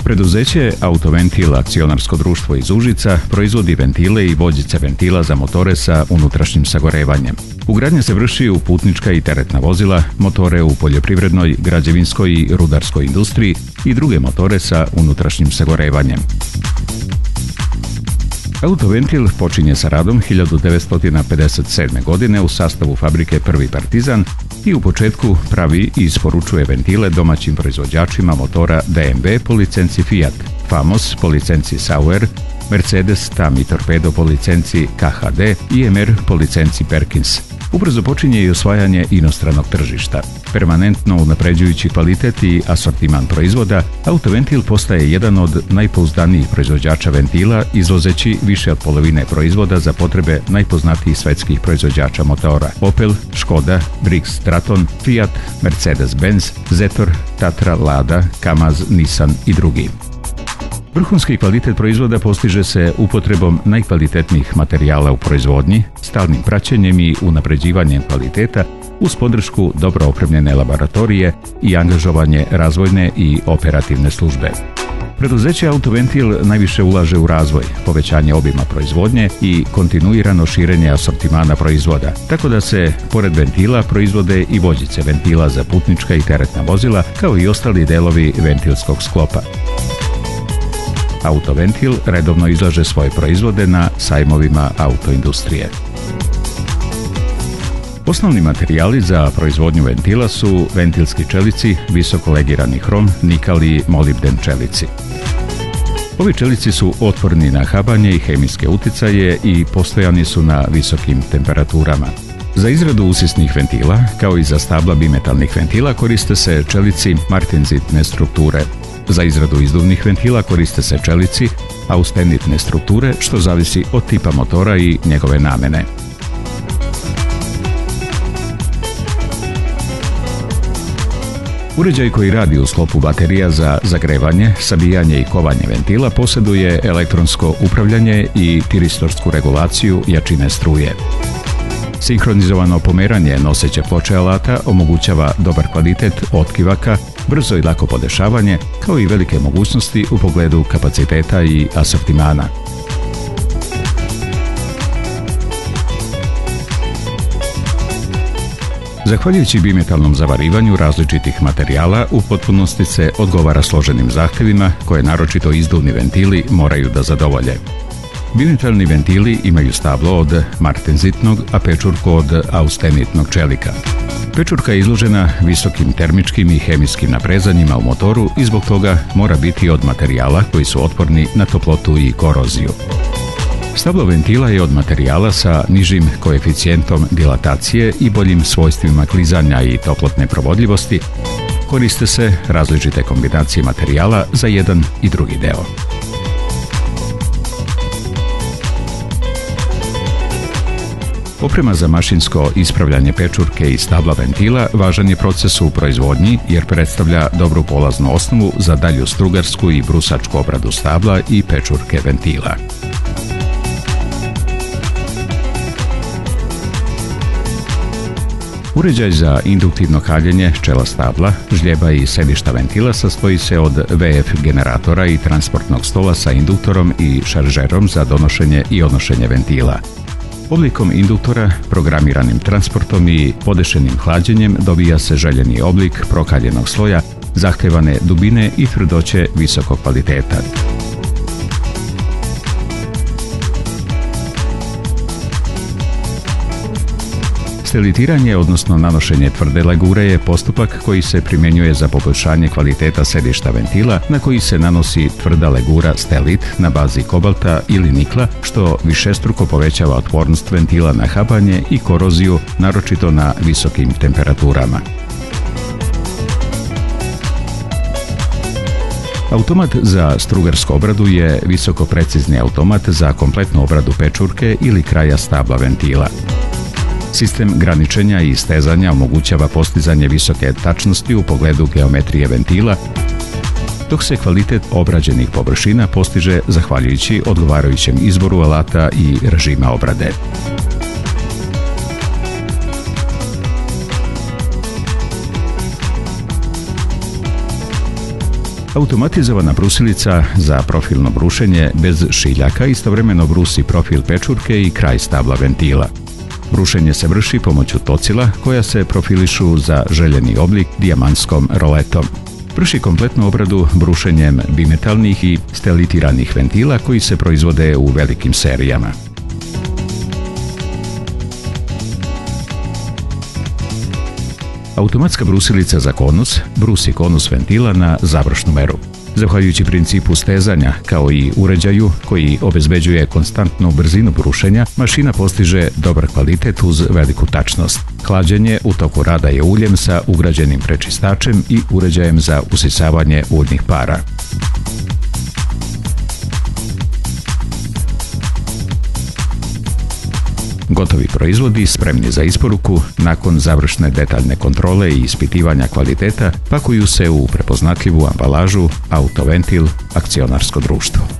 Preduzeće Autoventil akcionarsko društvo iz Užica proizvodi ventile i vođice ventila za motore sa unutrašnjim sagorevanjem. Ugradnja se vrši u putnička i teretna vozila, motore u poljoprivrednoj, građevinskoj i rudarskoj industriji i druge motore sa unutrašnjim sagorevanjem. Autoventil počinje sa radom 1957. godine u sastavu fabrike Prvi Partizan i u početku pravi i isporučuje ventile domaćim proizvođačima motora DMV po licenci Fiat, Famos po licenci Sauer, Mercedes Tami Torpedo po licenci KHD i MR po licenci Perkins. Ubrzo počinje i osvajanje inostranog tržišta. Permanentno unapređujući kvalitet i asortiman proizvoda, Autoventil postaje jedan od najpouzdanijih proizvođača ventila, izvozeći više od polovine proizvoda za potrebe najpoznatijih svetskih proizvođača motora: Opel, Škoda, Briggs Straton, Fiat, Mercedes-Benz, Zetor, Tatra, Lada, Kamaz, Nissan i drugi. Vrhunski kvalitet proizvoda postiže se upotrebom najkvalitetnijih materijala u proizvodnji, stalnim praćenjem i unapređivanjem kvaliteta uz podršku dobro opremljene laboratorije i angažovanje razvojne i operativne službe. Preduzeće Autoventil najviše ulaže u razvoj, povećanje obima proizvodnje i kontinuirano širenje asortimana proizvoda, tako da se, pored ventila, proizvode i vođice ventila za putnička i teretna vozila, kao i ostali delovi ventilskog sklopa. Autoventil redovno izlaže svoje proizvode na sajmovima autoindustrije. Osnovni materijali za proizvodnju ventila su ventilski čelici, visoko legirani hrom, nikal i molibden čelici. Ovi čelici su otporni na habanje i hemijske uticaje i postojani su na visokim temperaturama. Za izradu usisnih ventila, kao i za stabla bimetalnih ventila, koriste se čelici martenzitne strukture. Za izradu izduvnih ventila koriste se čelici austenitne strukture, što zavisi od tipa motora i njegove namene. Uređaj koji radi u sklopu baterija za zagrevanje, sabijanje i kovanje ventila posjeduje elektronsko upravljanje i tiristorsku regulaciju jačine struje. Sinhronizovano pomeranje noseće ploče alata omogućava dobar kvalitet otkivaka, brzo i lako podešavanje, kao i velike mogućnosti u pogledu kapaciteta i asortimana. Zahvaljujući bimetalnom zavarivanju različitih materijala, u potpunosti se odgovara složenim zahtjevima koje naročito izduvni ventili moraju da zadovolje. Bimetalni ventili imaju stablo od martenzitnog, a pečurku od austenitnog čelika. Pečurka je izložena visokim termičkim i hemijskim naprezanjima u motoru i zbog toga mora biti od materijala koji su otporni na toplotu i koroziju. Stablo ventila je od materijala sa nižim koeficijentom dilatacije i boljim svojstvima klizanja i toplotne provodljivosti. Koriste se različite kombinacije materijala za jedan i drugi deo. Oprema za mašinsko ispravljanje pečurke i stabla ventila važan je proces u proizvodnji jer predstavlja dobru polaznu osnovu za dalju strugarsku i brusačku obradu stabla i pečurke ventila. Uređaj za induktivno kaljenje čela stabla, žljeba i sedišta ventila sastoji se od VF generatora i transportnog stola sa induktorom i šaržerom za donošenje i odnošenje ventila. Oblikom induktora, programiranim transportom i podešenim hlađenjem dobija se željeni oblik prokaljenog sloja, zahtevane dubine i tvrdoće visokog kvaliteta. Stelitiranje, odnosno nanošenje tvrde legure, je postupak koji se primjenjuje za poboljšanje kvaliteta sedišta ventila na koji se nanosi tvrda legura stelit na bazi kobalta ili nikla, što višestruko povećava otpornost ventila na habanje i koroziju, naročito na visokim temperaturama. Automat za strugarsku obradu je visoko precizni automat za kompletnu obradu pečurke ili kraja stabla ventila. Sistem graničenja i stezanja omogućava postizanje visoke tačnosti u pogledu geometrije ventila, dok se kvalitet obrađenih površina postiže zahvaljujući odgovarajućem izboru alata i režima obrade. Automatizovana brusilica za profilno brušenje bez šiljaka istovremeno brusi profil pečurke i kraj stabla ventila. Brušenje se vrši pomoću tocila koja se profilišu za željeni oblik dijamantskom roletom. Vrši kompletnu obradu brušenjem bimetalnih i stelitiranih ventila koji se proizvode u velikim serijama. Automatska brusilica za konus brusi konus ventila na završnu meru. Zahvaljujući principu stezanja, kao i uređaju koji obezbeđuje konstantnu brzinu brušenja, mašina postiže dobar kvalitet uz veliku tačnost. Hlađenje u toku rada je uljem sa ugrađenim prečistačem i uređajem za usisavanje uljnih para. Gotovi proizvodi spremni za isporuku nakon završne detaljne kontrole i ispitivanja kvaliteta pakuju se u prepoznatljivu ambalažu Autoventil akcionarsko društvo.